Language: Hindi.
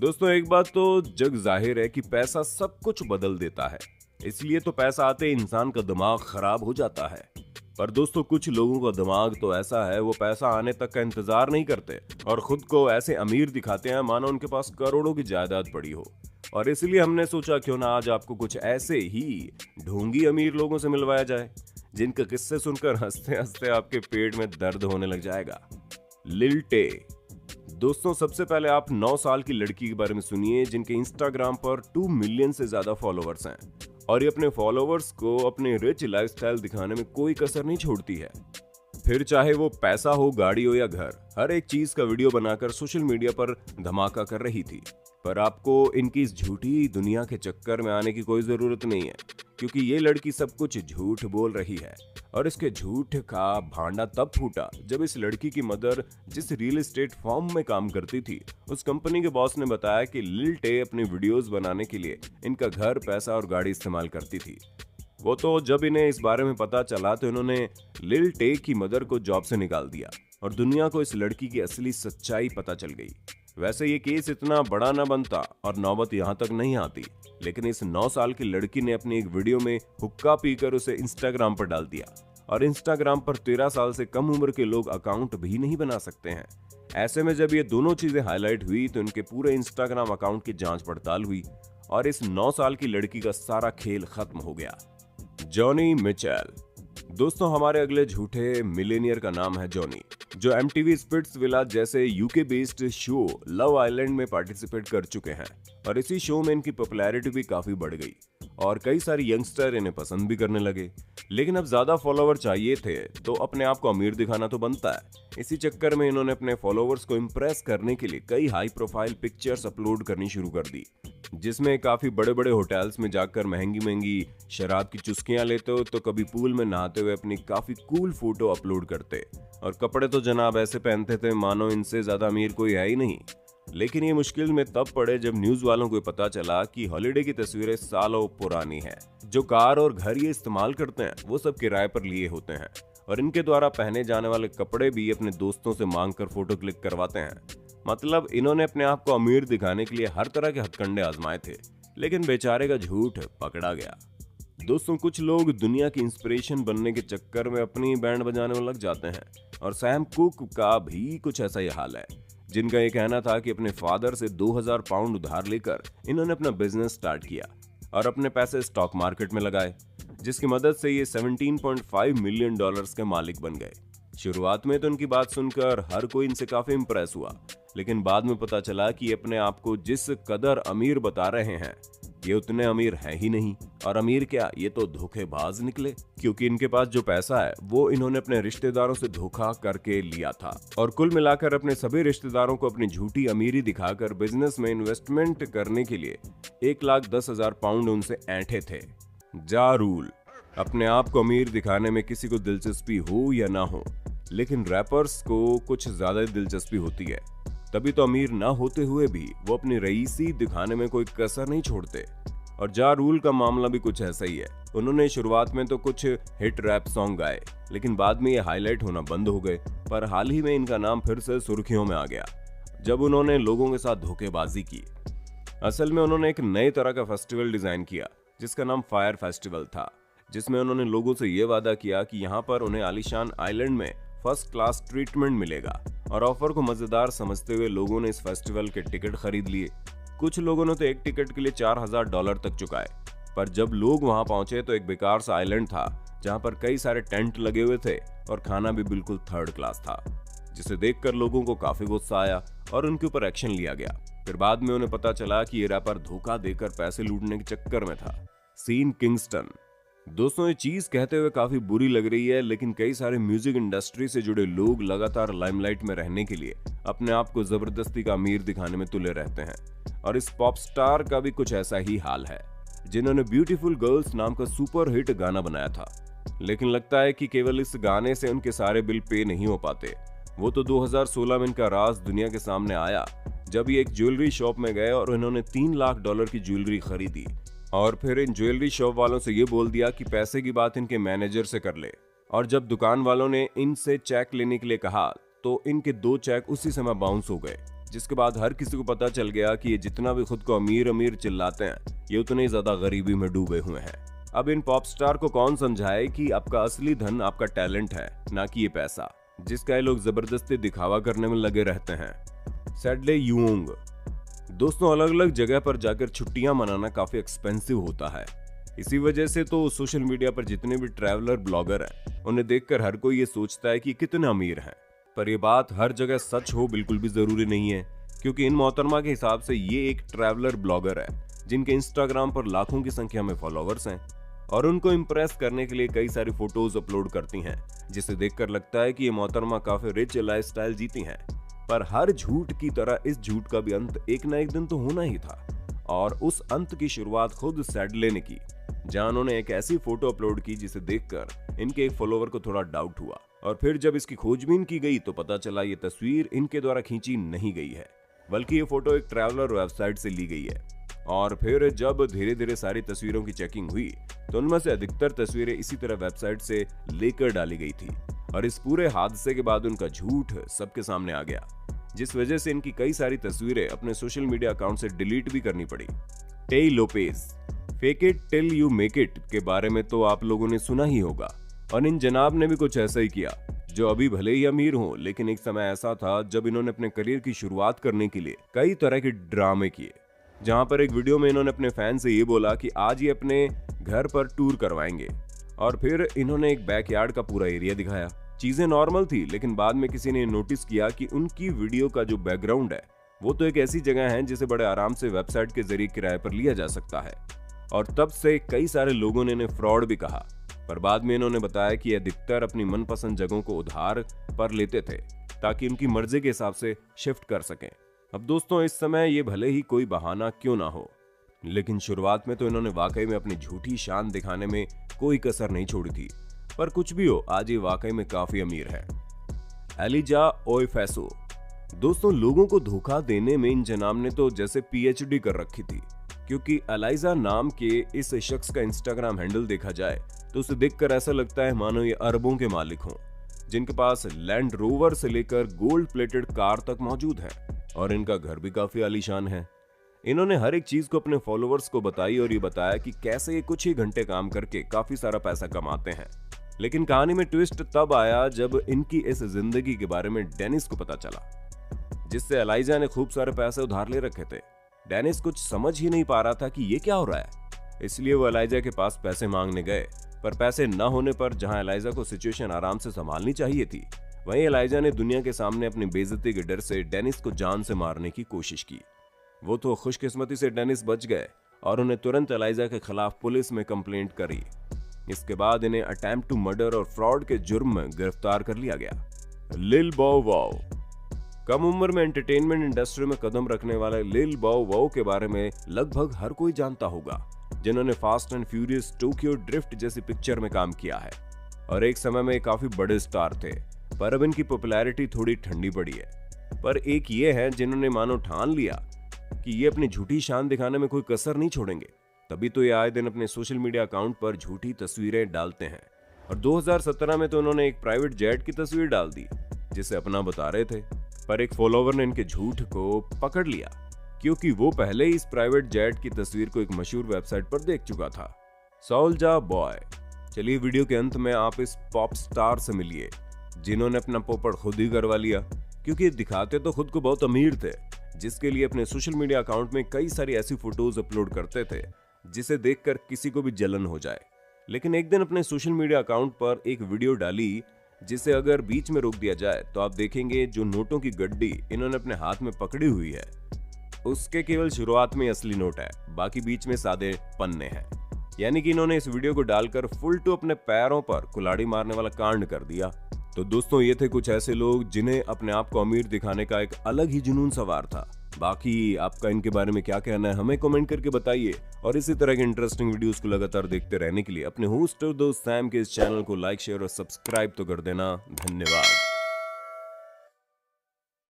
दोस्तों एक बात तो जग जाहिर है कि पैसा सब कुछ बदल देता है। इसलिए तो पैसा आते ही इंसान का दिमाग खराब हो जाता है। पर दोस्तों कुछ लोगों का दिमाग तो ऐसा है, वो पैसा आने तक का इंतजार नहीं करते और खुद को ऐसे अमीर दिखाते हैं मानो उनके पास करोड़ों की जायदाद पड़ी हो। और इसलिए हमने सोचा क्यों ना आज आपको कुछ ऐसे ही ढोंगी अमीर लोगों से मिलवाया जाए, जिनके किस्से सुनकर हंसते हंसते आपके पेट में दर्द होने लग जाएगा। लिल टे। दोस्तों सबसे पहले आप 9 साल की लड़की के बारे में सुनिए, जिनके इंस्टाग्राम पर 2 मिलियन से ज्यादा फॉलोवर्स हैं और ये अपने फॉलोवर्स को अपने रिच लाइफस्टाइल दिखाने में कोई कसर नहीं छोड़ती है। फिर चाहे वो पैसा हो, गाड़ी हो या घर, हर एक चीज का वीडियो बनाकर सोशल मीडिया पर धमाका कर रही थी। पर आपको इनकी इस झूठी दुनिया के चक्कर में आने की कोई जरूरत नहीं है, क्योंकि ये लड़की सब कुछ झूठ बोल रही है। और इसके झूठ का भांडा तब फूटा जब इस लड़की की मदर जिस रियल एस्टेट फर्म में काम करती थी, उस कंपनी के बॉस ने बताया कि लिल टे अपनी वीडियोस बनाने के लिए इनका घर, पैसा और गाड़ी इस्तेमाल करती थी। वो तो जब इन्हें इस बारे में पता चला तो इन्होंने लिल टे की मदर को जॉब से निकाल दिया और दुनिया को इस लड़की की असली सच्चाई पता चल गई। वैसे ये केस इतना बड़ा न बनता और नौबत यहाँ तक नहीं आती, लेकिन इस 9 साल की लड़की ने अपनी एक वीडियो में हुक्का पीकर उसे इंस्टाग्राम पर डाल दिया और इंस्टाग्राम पर 13 साल से कम उम्र के लोग अकाउंट भी नहीं बना सकते हैं। ऐसे में जब ये दोनों चीजें हाईलाइट हुई तो इनके पूरे इंस्टाग्राम अकाउंट की जांच पड़ताल हुई और इस 9 साल की लड़की का सारा खेल खत्म हो गया। Johnny Mitchell. दोस्तों हमारे अगले झूठे मिलेनियर का नाम है जॉनी, जो MTV स्पिट्सविला जैसे UK based show love island में पार्टिसिपेट कर चुके हैं और इसी शो में इनकी पॉपुलैरिटी भी काफी बढ़ गई और कई सारे यंगस्टर इन्हें पसंद भी करने लगे। लेकिन अब ज्यादा फॉलोवर चाहिए थे तो अपने आप को अमीर दिखाना तो बनता है। इसी चक्कर में इन्होंने अपने फॉलोवर्स को इम्प्रेस करने के लिए कई हाई प्रोफाइल पिक्चर्स अपलोड करनी शुरू कर दी, जिसमें काफी बड़े बड़े होटल्स में जाकर महंगी महंगी शराब की चुस्कियां लेते हो, तो कभी पूल में नहाते हुए अपनी काफी कूल फोटो अपलोड करते और कपड़े तो जनाब ऐसे पहनते थे मानो इनसे ज्यादा अमीर कोई है ही नहीं। लेकिन ये मुश्किल में तब पड़े जब न्यूज वालों को पता चला कि हॉलिडे की तस्वीरें सालों पुरानी हैं। जो कार और घर ये इस्तेमाल करते हैं वो सब किराए पर लिए होते हैं और इनके द्वारा पहने जाने वाले कपड़े भी अपने दोस्तों से मांग कर फोटो क्लिक करवाते हैं। मतलब इन्होंने अपने आप को अमीर दिखाने के लिए हर तरह के हथकंडे आजमाए थे, लेकिन बेचारे का झूठ पकड़ा गया। दोस्तों कुछ लोग दुनिया की इंस्पिरेशन बनने के चक्कर में अपनी बैंड बजाने में लग जाते हैं और सैम कुक का भी कुछ ऐसा ही हाल है, जिनका ये कहना था कि अपने फादर से 2000 पाउंड उधार लेकर इन्होंने अपना बिजनेस स्टार्ट किया और अपने पैसे स्टॉक मार्केट में लगाए, जिसकी मदद से ये 17.5 मिलियन डॉलर्स के मालिक बन गए। शुरुआत में तो उनकी बात सुनकर हर कोई इनसे काफी इंप्रेस हुआ, लेकिन बाद में पता चला कि ये अपने आप को जिस कदर अमीर बता रहे हैं ये उतने अमीर हैं ही नहीं, और अमीर क्या, ये तो धोखेबाज निकले, क्योंकि इनके पास जो पैसा है वो इन्होंने अपने रिश्तेदारों से धोखा करके लिया था और कुल मिलाकर अपने सभी रिश्तेदारों को अपनी झूठी अमीरी दिखाकर बिजनेस में इन्वेस्टमेंट करने के लिए 1,10,000 पाउंड उनसे ऐंठे थे। जा रूल। अपने आप को अमीर दिखाने में किसी को दिलचस्पी हो या ना हो, लेकिन रैपर्स को कुछ ज्यादा दिलचस्पी होती है, तभी तो अमीर ना होते हुए भी वो अपनी रईसी दिखाने में कोई कसर नहीं छोड़ते। और जा रूल का मामला भी कुछ ऐसा ही है। उन्होंने शुरुआत में तो कुछ हिट रैप सॉन्ग गाए, लेकिन बाद में ये हाईलाइट होना बंद हो गए। पर हाल ही में इनका नाम फिर से सुर्खियों में आ गया जब उन्होंने लोगों के साथ धोखेबाजी की। असल में उन्होंने एक नए तरह का फेस्टिवल डिजाइन किया जिसका नाम फायर फेस्टिवल था, जिसमें उन्होंने लोगों से ये वादा किया कि यहाँ पर उन्हें आलीशान आइलैंड में फर्स्ट क्लास ट्रीटमेंट मिलेगा। और ऑफर को मजेदार समझते हुए लोगों ने इस फेस्टिवल के टिकट खरीद लिए। कुछ लोगों ने तो एक टिकट के लिए $4,000 तक चुकाए। पर जब लोग वहां पहुंचे तो एक बेकार सा आइलैंड था जहां पर कई सारे टेंट लगे हुए थे और खाना भी बिल्कुल थर्ड क्लास था, जिसे देखकर लोगों को काफी गुस्सा आया और उनके ऊपर एक्शन लिया गया। फिर बाद में उन्हें पता चला कि ये रैपर धोखा देकर पैसे लूटने के चक्कर में था। Sean Kingston. दोस्तों ये चीज कहते हुए काफी बुरी लग रही है, लेकिन कई सारे म्यूजिक इंडस्ट्री से जुड़े लोग लगातार लाइमलाइट में रहने के लिए अपने आप को जबरदस्ती का अमीर दिखाने में तुले रहते हैं और इस पॉप स्टार का भी कुछ ऐसा ही हाल है, जिन्होंने ब्यूटीफुल गर्ल्स नाम का सुपर हिट गाना बनाया था। लेकिन लगता है कि केवल इस गाने से उनके सारे बिल पे नहीं हो पाते। वो तो 2016 में इनका राज दुनिया के सामने आया जब ये एक ज्वेलरी शॉप में गए और इन्होंने $3 लाख की ज्वेलरी खरीदी और फिर इन ज्वेलरी शॉप वालों से ये बोल दिया कि पैसे की बात इनके मैनेजर से कर ले। और जब दुकान वालों ने इनसे चेक लेने के लिए कहा तो इनके 2 चेक उसी समय बाउंस हो गए। जिसके बाद हर किसी को पता चल गया कि ये जितना भी खुद को अमीर अमीर चिल्लाते हैं, ये उतने ही ज्यादा गरीबी में डूबे हुए हैं। अब इन पॉप स्टार को कौन समझाए कि आपका असली धन आपका टैलेंट है, ना कि ये पैसा, जिसका ये लोग जबरदस्ती दिखावा करने में लगे रहते हैं। सैडले यूंग। दोस्तों, अलग अलग जगह पर जाकर छुट्टियां मनाना काफी एक्सपेंसिव होता है। इसी वजह से तो सोशल मीडिया पर जितने भी ट्रैवलर ब्लॉगर हैं, उन्हें देखकर हर कोई ये सोचता है कि कितने अमीर हैं। पर ये बात हर जगह सच हो बिल्कुल भी जरूरी नहीं है, क्योंकि इन मोहतरमा के हिसाब से ये एक ट्रैवलर ब्लॉगर है जिनके इंस्टाग्राम पर लाखों की संख्या में फॉलोअर्स हैं और उनको इम्प्रेस करने के लिए कई सारी फोटोज अपलोड करती हैं, जिसे देखकर लगता है कि ये मोहतरमा काफी रिच लाइफस्टाइल जीती हैं। पर हर झूठ की तरह इस झूठ का भी अंत एक ना एक दिन तो होना ही था, और उस अंत की शुरुआत खुद सैडले ने की, जहां उन्होंने एक ऐसी फोटो अपलोड की जिसे देखकर इनके एक फॉलोवर को थोड़ा डाउट हुआ, और फिर जब इसकी खोजबीन की गई तो पता चला ये तस्वीर इनके द्वारा खींची नहीं गई है, बल्कि ये फोटो एक ट्रैवलर वेबसाइट से ली गई है। और फिर जब धीरे धीरे सारी तस्वीरों की चेकिंग हुई तो उनमें से अधिकतर तस्वीरें इसी तरह वेबसाइट से लेकर डाली गई थी, और इस पूरे हादसे के बाद उनका झूठ सबके सामने आ गया, जिस वजह से इनकी कई सारी तस्वीरें अपने सोशल मीडिया अकाउंट से डिलीट भी करनी पड़ी। टेई Lopez. Fake it till you make it के बारे में तो आप लोगों ने सुना ही होगा, और इन जनाब ने भी कुछ ऐसा ही किया, जो अभी भले ही अमीर हों, लेकिन एक समय ऐसा था जब इन्होंने अपने करियर की शुरुआत करने के लिए कई तरह के ड्रामे किए, जहां पर एक वीडियो में इन्होंने अपने फैन से ये बोला कि आज ये अपने घर पर टूर करवाएंगे, और फिर इन्होंने एक बैकयार्ड का पूरा एरिया दिखाया। चीजें नॉर्मल थी, लेकिन बाद में किसी ने नोटिस किया कि उनकी वीडियो का जो बैकग्राउंड है वो तो एक ऐसी जगह है जिसे बड़े आराम से वेबसाइट के जरिए किराए पर लिया जा सकता है, और तब से कई सारे लोगों ने इन्हें फ्रॉड भी कहा। पर बाद में इन्होंने बताया कि अधिकतर अपनी मनपसंद जगहों को उधार पर लेते थे ताकि उनकी मर्जी के हिसाब से शिफ्ट कर सकें। अब दोस्तों, इस समय ये भले ही कोई बहाना क्यों ना हो, लेकिन शुरुआत में तो इन्होंने वाकई में अपनी झूठी शान दिखाने में कोई कसर नहीं छोड़ी थी। पर कुछ भी हो, आज ये वाकई में काफी अमीर है। एलिजा ओएफेसो। दोस्तों, लोगों को धोखा देने में इन जनाब ने तो जैसे पीएचडी कर रखी थी, क्योंकि एलाइजा नाम के इस शख्स का इंस्टाग्राम हैंडल देखा जाए तो उसे देखकर ऐसा लगता है मानो ये अरबों के मालिक हों, जिनके पास लैंड रोवर से लेकर गोल्ड प्लेटेड कार तक मौजूद है, और इनका घर भी काफी आलीशान है। इन्होंने हर एक चीज को अपने फॉलोअर्स को बताई और ये बताया कि कैसे ये कुछ ही घंटे काम करके काफी सारा पैसा कमाते हैं। लेकिन कहानी में ट्विस्ट तब आया जब इनकी इस जिंदगी के बारे में डेनिस को पता चला, जिससे एलाइजा ने खूब सारे पैसे उधार ले रखे थे। डेनिस कुछ समझ ही नहीं पा रहा था कि ये क्या हो रहा है, इसलिए वो एलाइजा के पास पैसे मांगने गए, पर पैसे न होने पर जहां एलाइजा को सिचुएशन आराम से संभालनी चाहिए थी, वहीं एलाइजा ने दुनिया के सामने अपनी बेइज्जती के डर से डेनिस को जान से मारने की कोशिश की। वो तो खुशकिस्मती से डेनिस बच गए और उन्हें तुरंत एलाइजा के खिलाफ पुलिस में कंप्लेंट करी। इसके बाद इन्हें अटेम्प्ट टू मर्डर और फ्रॉड के जुर्म में गिरफ्तार कर लिया गया। लिल बॉव वाव। कम उम्र में एंटरटेनमेंट इंडस्ट्री में कदम रखने वाले लिल बॉव वाव के बारे में लगभग हर कोई जानता होगा, जिन्होंने fast and furious Tokyo drift जैसी पिक्चर में काम किया है, और एक समय में काफी बड़े स्टार थे। पर अब इनकी पॉपुलैरिटी थोड़ी ठंडी पड़ी है। पर एक ये है जिन्होंने मानो ठान लिया कि ये अपनी झूठी शान दिखाने में कोई कसर नहीं छोड़ेंगे, तभी तो ये आए दिन अपने सोशल मीडिया अकाउंट पर झूठी तस्वीरें डालते हैं। और 2017 में तो उन्होंने एक प्राइवेट जेट की तस्वीर डाल दी जिसे अपना बता रहे थे, पर एक फॉलोवर ने इनके झूठ को पकड़ लिया, क्योंकि वो पहले ही इस प्राइवेट जेट की तस्वीर को एक मशहूर वेबसाइट पर देख चुका था। सोल्जा बॉय। चलिए, वीडियो के अंत में आप इस पॉप स्टार से मिलिए जिन्होंने अपना पोपड़ खुद ही करवा लिया, क्योंकि दिखाते तो खुद को बहुत अमीर थे, जिसके लिए अपने सोशल मीडिया अकाउंट में कई सारी ऐसी फोटोज अपलोड करते थे जिसे देखकर किसी को भी जलन हो जाए। लेकिन एक दिन अपने सोशल मीडिया अकाउंट पर एक वीडियो डाली जिसे अगर बीच में रोक दिया जाए तो आप देखेंगे जो नोटों की गड्डी इन्होंने अपने हाथ में पकड़ी हुई है, उसके केवल शुरुआत में असली नोट है, बाकी बीच में सादे पन्ने हैं। यानी कि इन्होंने इस वीडियो को डालकर फुल टू अपने पैरों पर कुल्हाड़ी मारने वाला कांड कर दिया। तो दोस्तों, ये थे कुछ ऐसे लोग जिन्हें अपने आप को अमीर दिखाने का एक अलग ही जुनून सवार था। बाकी आपका इनके बारे में क्या कहना है हमें कमेंट करके बताइए, और इसी तरह के इंटरेस्टिंग वीडियोस को लगातार देखते रहने के लिए अपने होस्ट और दोस्त सैम के इस चैनल को लाइक, शेयर और सब्सक्राइब तो कर देना। धन्यवाद।